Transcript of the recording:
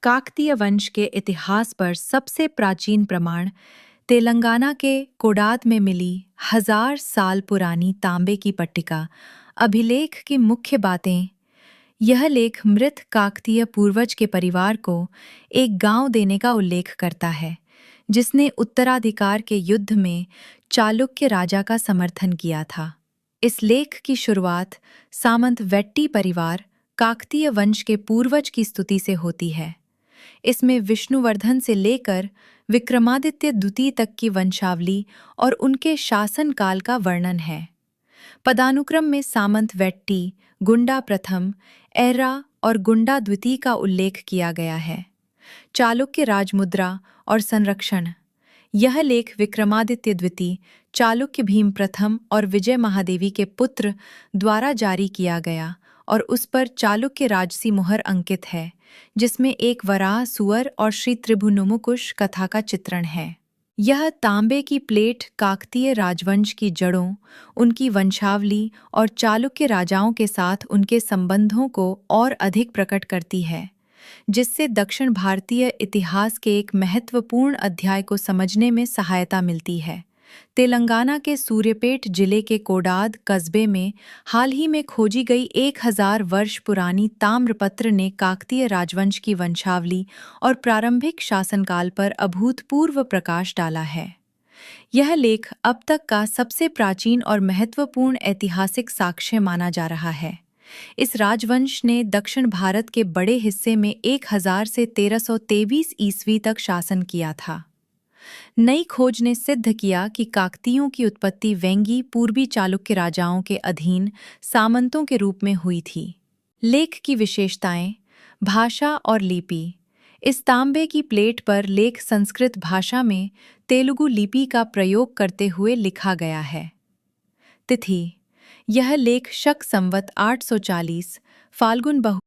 काकतीय वंश के इतिहास पर सबसे प्राचीन प्रमाण तेलंगाना के कोडाद में मिली 1000 साल पुरानी तांबे की पट्टिका अभिलेख की मुख्य बातें। यह लेख मृत काकतीय पूर्वज के परिवार को एक गांव देने का उल्लेख करता है, जिसने उत्तराधिकार के युद्ध में चालुक्य राजा का समर्थन किया था। इस लेख की शुरुआत सामंत वेट्टी परिवार काकतीय वंश के पूर्वज की स्तुति से होती है। इसमें विष्णुवर्धन से लेकर विक्रमादित्य द्वितीय तक की वंशावली और उनके शासनकाल का वर्णन है। पदानुक्रम में सामंत वेट्टी, गुंडा प्रथम, एर्रा और गुंडा द्वितीय का उल्लेख किया गया है। चालुक्य राजमुद्रा और संरक्षण। यह लेख विक्रमादित्य द्वितीय, चालुक्य भीम प्रथम और विजय महादेवी के पुत्र द्वारा जारी किया गया और उस पर चालुक्य राजसी मुहर अंकित है, जिसमें एक वराह सुअर और श्री त्रिभुवनमुकुश कथा का चित्रण है। यह तांबे की प्लेट काकतीय राजवंश की जड़ों, उनकी वंशावली और चालुक्य राजाओं के साथ उनके संबंधों को और अधिक प्रकट करती है, जिससे दक्षिण भारतीय इतिहास के एक महत्वपूर्ण अध्याय को समझने में सहायता मिलती है। तेलंगाना के सूर्यपेट जिले के कोडाद कस्बे में हाल ही में खोजी गई 1000 वर्ष पुरानी ताम्रपत्र ने काकतीय राजवंश की वंशावली और प्रारंभिक शासनकाल पर अभूतपूर्व प्रकाश डाला है। यह लेख अब तक का सबसे प्राचीन और महत्वपूर्ण ऐतिहासिक साक्ष्य माना जा रहा है। इस राजवंश ने दक्षिण भारत के बड़े हिस्से में 1000 से 1323 ईस्वी तक शासन किया था। नई खोज ने सिद्ध किया कि काकतीयों की उत्पत्ति वेंगी पूर्वी चालुक्य राजाओं के अधीन सामंतों के रूप में हुई थी। लेख की विशेषताएं, भाषा और लिपि। इस तांबे की प्लेट पर लेख संस्कृत भाषा में तेलुगु लिपि का प्रयोग करते हुए लिखा गया है। तिथि: यह लेख शक संवत 840 फाल्गुन बहु